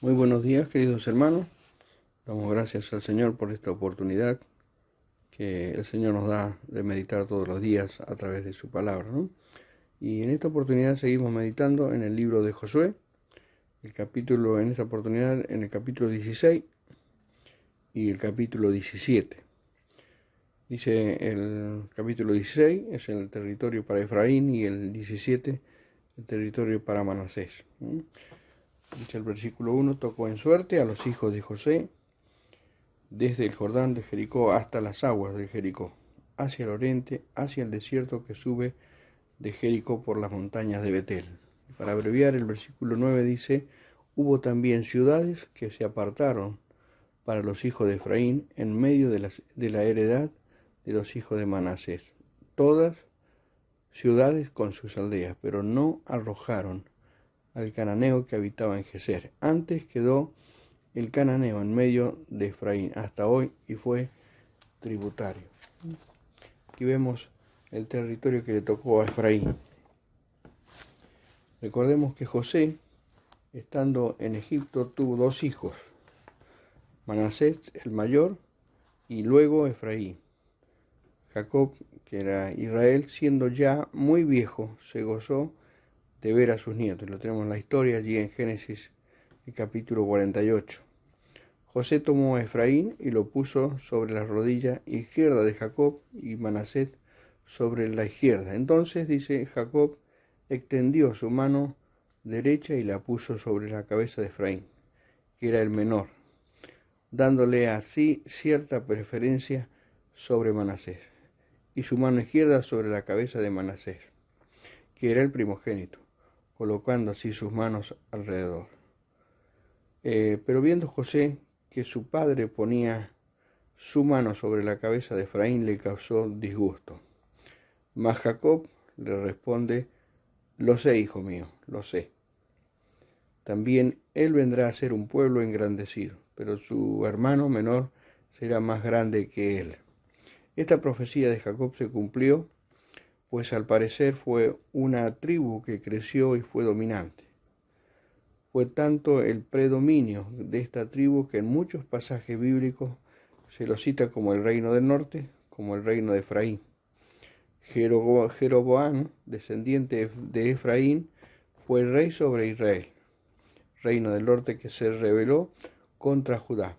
Muy buenos días, queridos hermanos. Damos gracias al Señor por esta oportunidad que el Señor nos da de meditar todos los días a través de su palabra, ¿no? Y en esta oportunidad seguimos meditando en el libro de Josué, en esta oportunidad en el capítulo 16 y el capítulo 17. Dice el capítulo 16 es el territorio para Efraín y el 17 el territorio para Manasés. Dice el versículo 1: tocó en suerte a los hijos de José desde el Jordán de Jericó hasta las aguas de Jericó, hacia el oriente, hacia el desierto que sube de Jericó por las montañas de Betel. Para abreviar, el versículo 9 dice: hubo también ciudades que se apartaron para los hijos de Efraín en medio de la heredad de los hijos de Manasés, todas ciudades con sus aldeas, pero no arrojaron al cananeo que habitaba en Geser. Antes quedó el cananeo en medio de Efraín hasta hoy y fue tributario. Aquí vemos el territorio que le tocó a Efraín. Recordemos que José, estando en Egipto, tuvo dos hijos, Manasés el mayor y luego Efraín. Jacob, que era Israel, siendo ya muy viejo, se gozó de ver a sus nietos. Lo tenemos en la historia allí en Génesis, el capítulo 48. José tomó a Efraín y lo puso sobre la rodilla izquierda de Jacob y Manasés sobre la izquierda. Entonces, dice, Jacob extendió su mano derecha y la puso sobre la cabeza de Efraín, que era el menor, dándole así cierta preferencia sobre Manasés, y su mano izquierda sobre la cabeza de Manasés, que era el primogénito, colocando así sus manos alrededor. Pero viendo José que su padre ponía su mano sobre la cabeza de Efraín, le causó disgusto. Mas Jacob le responde: lo sé, hijo mío, lo sé. También él vendrá a ser un pueblo engrandecido, pero su hermano menor será más grande que él. Esta profecía de Jacob se cumplió, pues al parecer fue una tribu que creció y fue dominante. Fue tanto el predominio de esta tribu que en muchos pasajes bíblicos se lo cita como el reino del norte, como el reino de Efraín. Jeroboam, descendiente de Efraín, fue rey sobre Israel, reino del norte que se rebeló contra Judá.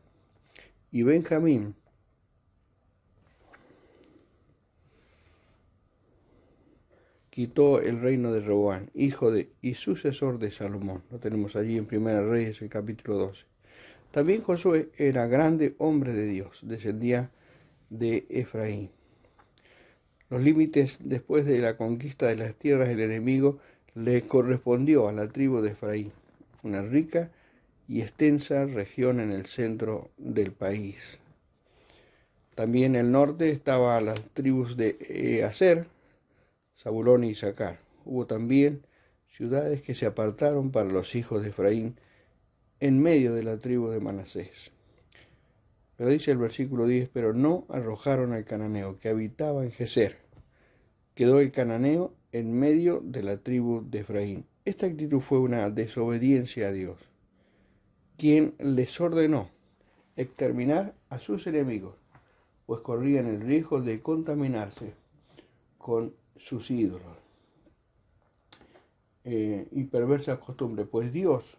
Y Benjamín quitó el reino de Roboam, hijo de y sucesor de Salomón. Lo tenemos allí en Primera Reyes, el capítulo 12. También Josué era grande hombre de Dios, descendía de Efraín. Los límites después de la conquista de las tierras del enemigo le correspondió a la tribu de Efraín, una rica y extensa región en el centro del país. También en el norte estaban las tribus de Aser, Zabulón y Isaacar. Hubo también ciudades que se apartaron para los hijos de Efraín en medio de la tribu de Manasés. Pero dice el versículo 10: pero no arrojaron al cananeo que habitaba en Geser. Quedó el cananeo en medio de la tribu de Efraín. Esta actitud fue una desobediencia a Dios, quien les ordenó exterminar a sus enemigos, pues corrían el riesgo de contaminarse con sus ídolos y perversas costumbres. Pues Dios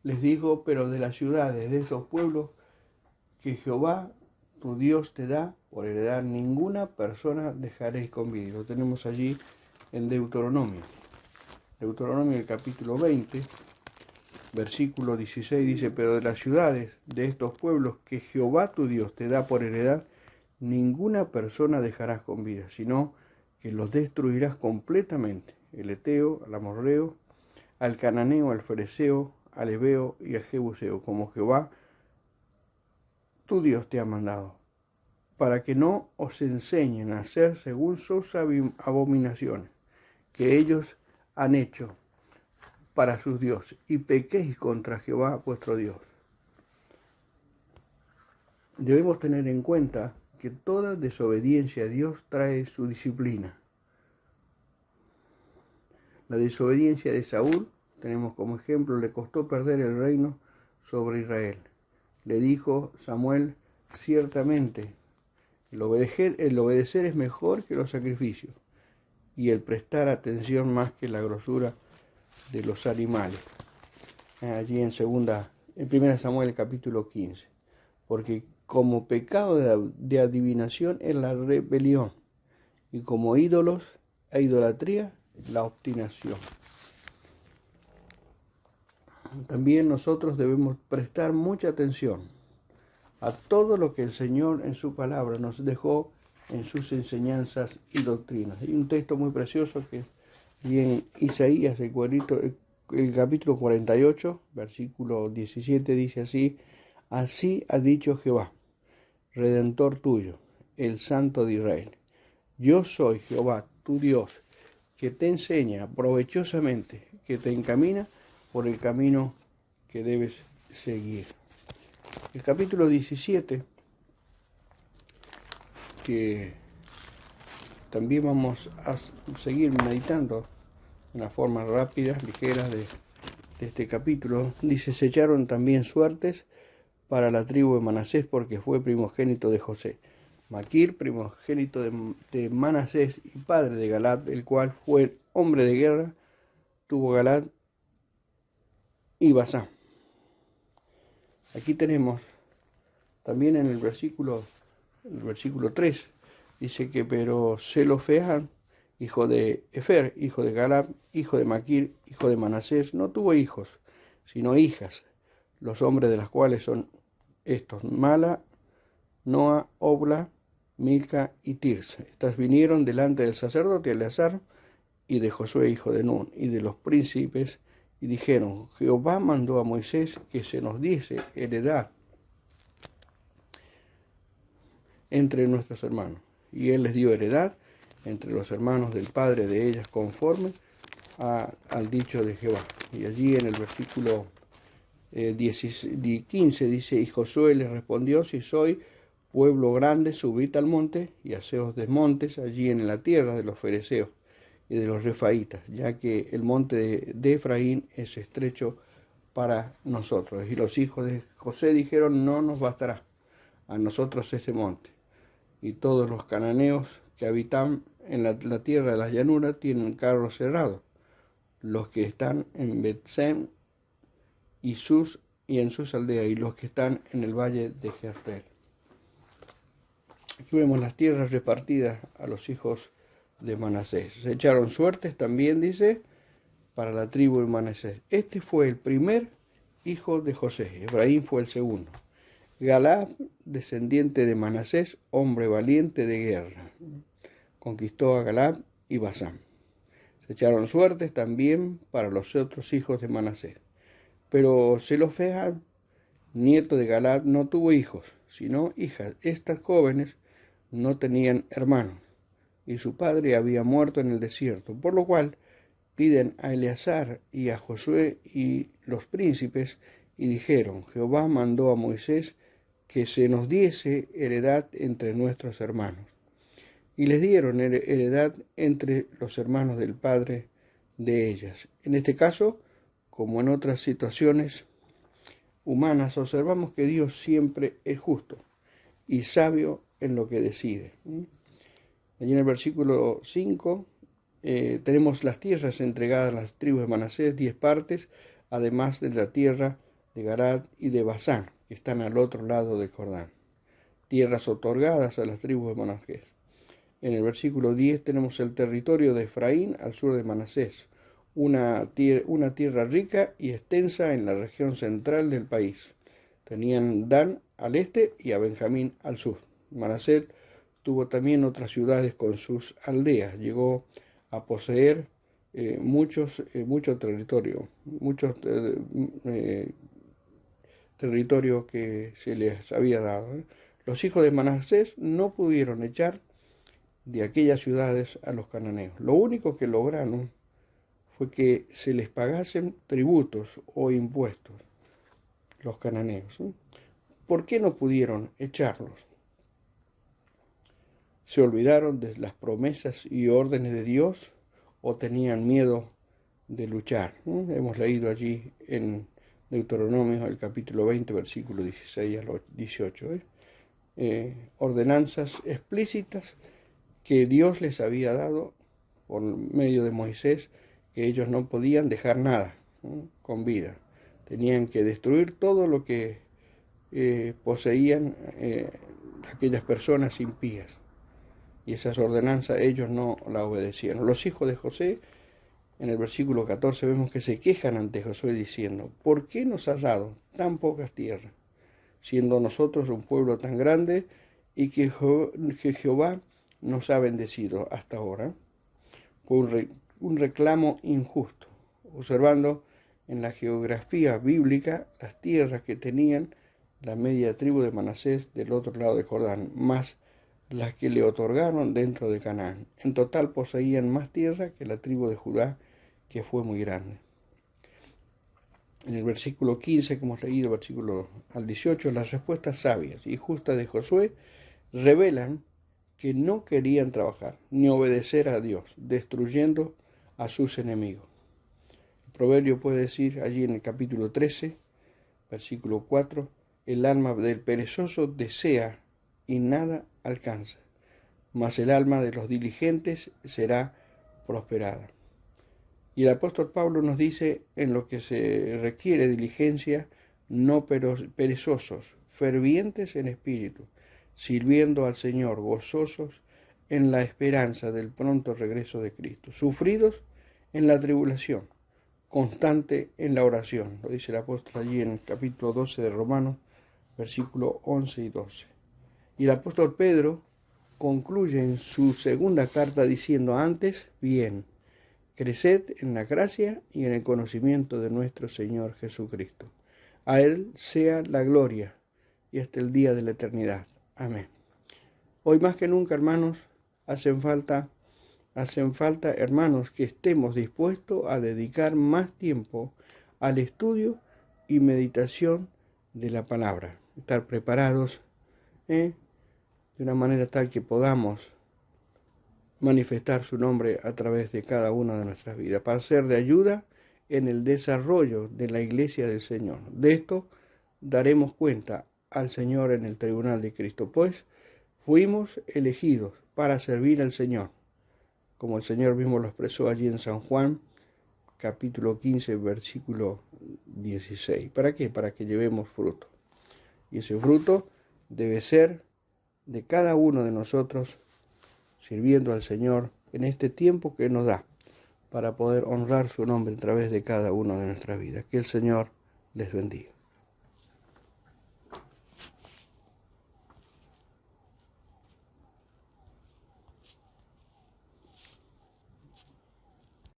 les dijo: pero de las ciudades de estos pueblos que Jehová tu Dios te da por heredad, ninguna persona dejaréis con vida. Lo tenemos allí en Deuteronomio. Deuteronomio, el capítulo 20, versículo 16, dice: pero de las ciudades de estos pueblos que Jehová tu Dios te da por heredad, ninguna persona dejarás con vida, sino que los destruirás completamente: el eteo, al amorreo, al cananeo, al fereceo, al heveo y al jebuseo, como Jehová tu Dios te ha mandado, para que no os enseñen a hacer según sus abominaciones que ellos han hecho para sus dioses, y pequéis contra Jehová vuestro Dios. Debemos tener en cuenta que toda desobediencia a Dios trae su disciplina. La desobediencia de Saúl, tenemos como ejemplo, le costó perder el reino sobre Israel. Le dijo Samuel, ciertamente, el obedecer es mejor que los sacrificios, y el prestar atención más que la grosura de los animales. Allí en 1 Samuel capítulo 15. Porque como pecado de adivinación es la rebelión, y como ídolos e idolatría, la obstinación. También nosotros debemos prestar mucha atención a todo lo que el Señor en su palabra nos dejó en sus enseñanzas y doctrinas. Hay un texto muy precioso que y en Isaías, el capítulo 48, versículo 17, dice así: así ha dicho Jehová, Redentor tuyo, el Santo de Israel. Yo soy Jehová, tu Dios, que te enseña provechosamente, que te encamina por el camino que debes seguir. El capítulo 17, que también vamos a seguir meditando de una forma rápida, ligera de este capítulo, dice: se echaron también suertes para la tribu de Manasés, porque fue primogénito de José. Maquir, primogénito de Manasés y padre de Galad, el cual fue hombre de guerra, tuvo Galad y Basán. Aquí tenemos también en el versículo 3, dice que pero Zelofehad, hijo de Efer, hijo de Galad, hijo de Maquir, hijo de Manasés, no tuvo hijos, sino hijas, los hombres de las cuales son estos: Mala, Noa, Obla, Milca y Tirsa. Estas vinieron delante del sacerdote Eleazar y de Josué, hijo de Nun, y de los príncipes, y dijeron: Jehová mandó a Moisés que se nos diese heredad entre nuestros hermanos. Y él les dio heredad entre los hermanos del padre de ellas, conforme al dicho de Jehová. Y allí en el versículo 15 dice: y Josué les respondió: si soy pueblo grande, subid al monte y haceos desmontes allí en la tierra de los fereceos y de los refaítas, ya que el monte de Efraín es estrecho para nosotros. Y los hijos de José dijeron: no nos bastará a nosotros ese monte. Y todos los cananeos que habitan en la tierra de las llanuras tienen carros cerrados, los que están en Bet-Sem y en sus aldeas, y los que están en el valle de Jezreel. Aquí vemos las tierras repartidas a los hijos de Manasés. Se echaron suertes también, dice, para la tribu de Manasés. Este fue el primer hijo de José, Efraín fue el segundo. Galad, descendiente de Manasés, hombre valiente de guerra, conquistó a Galad y Basán. Se echaron suertes también para los otros hijos de Manasés. Pero Zelofehad, nieto de Galad, no tuvo hijos, sino hijas. Estas jóvenes no tenían hermanos, y su padre había muerto en el desierto, por lo cual piden a Eleazar y a Josué y los príncipes, y dijeron: Jehová mandó a Moisés que se nos diese heredad entre nuestros hermanos. Y les dieron heredad entre los hermanos del padre de ellas. En este caso, como en otras situaciones humanas, observamos que Dios siempre es justo y sabio en lo que decide. Allí en el versículo 5 tenemos las tierras entregadas a las tribus de Manasés, 10 partes, además de la tierra de Galad y de Basán, que están al otro lado del Jordán. Tierras otorgadas a las tribus de Manasés. En el versículo 10 tenemos el territorio de Efraín al sur de Manasés, una tierra rica y extensa en la región central del país. Tenían Dan al este y a Benjamín al sur. Manasés tuvo también otras ciudades con sus aldeas. Llegó a poseer mucho territorio, territorio que se les había dado. Los hijos de Manasés no pudieron echar de aquellas ciudades a los cananeos. Lo único que lograron fue que se les pagasen tributos o impuestos, los cananeos. ¿Por qué no pudieron echarlos? ¿Se olvidaron de las promesas y órdenes de Dios o tenían miedo de luchar, ¿no? Hemos leído allí en Deuteronomio, el capítulo 20, versículo 16 al 18, ordenanzas explícitas que Dios les había dado por medio de Moisés, que ellos no podían dejar nada, ¿no?, con vida. Tenían que destruir todo lo que poseían aquellas personas impías. Y esas ordenanzas ellos no las obedecieron. Los hijos de José, en el versículo 14, vemos que se quejan ante Josué diciendo: ¿por qué nos has dado tan pocas tierras, siendo nosotros un pueblo tan grande y que Jehová nos ha bendecido hasta ahora? Fue un reclamo injusto, observando en la geografía bíblica las tierras que tenían la media tribu de Manasés del otro lado de Jordán, más las que le otorgaron dentro de Canaán. En total poseían más tierra que la tribu de Judá, que fue muy grande. En el versículo 15, que hemos leído, versículo al 18, las respuestas sabias y justas de Josué revelan que no querían trabajar ni obedecer a Dios, destruyendo a sus enemigos. El proverbio puede decir allí en el capítulo 13, versículo 4, el alma del perezoso desea y nada alcanza, mas el alma de los diligentes será prosperada. Y el apóstol Pablo nos dice: en lo que se requiere diligencia, no perezosos, fervientes en espíritu, sirviendo al Señor, gozosos en la esperanza del pronto regreso de Cristo, sufridos en la tribulación, constante en la oración. Lo dice el apóstol allí en el capítulo 12 de Romanos, versículos 11 y 12. Y el apóstol Pedro concluye en su segunda carta diciendo: antes bien, creced en la gracia y en el conocimiento de nuestro Señor Jesucristo. A Él sea la gloria y hasta el día de la eternidad. Amén. Hoy más que nunca, hermanos, hacen falta, hermanos, que estemos dispuestos a dedicar más tiempo al estudio y meditación de la palabra. Estar preparados, de una manera tal que podamos manifestar su nombre a través de cada una de nuestras vidas, para ser de ayuda en el desarrollo de la iglesia del Señor. De esto daremos cuenta al Señor en el tribunal de Cristo, pues fuimos elegidos para servir al Señor, como el Señor mismo lo expresó allí en San Juan, capítulo 15, versículo 16. ¿Para qué? Para que llevemos fruto. Y ese fruto debe ser de cada uno de nosotros, sirviendo al Señor en este tiempo que nos da, para poder honrar su nombre a través de cada una de nuestras vidas. Que el Señor les bendiga.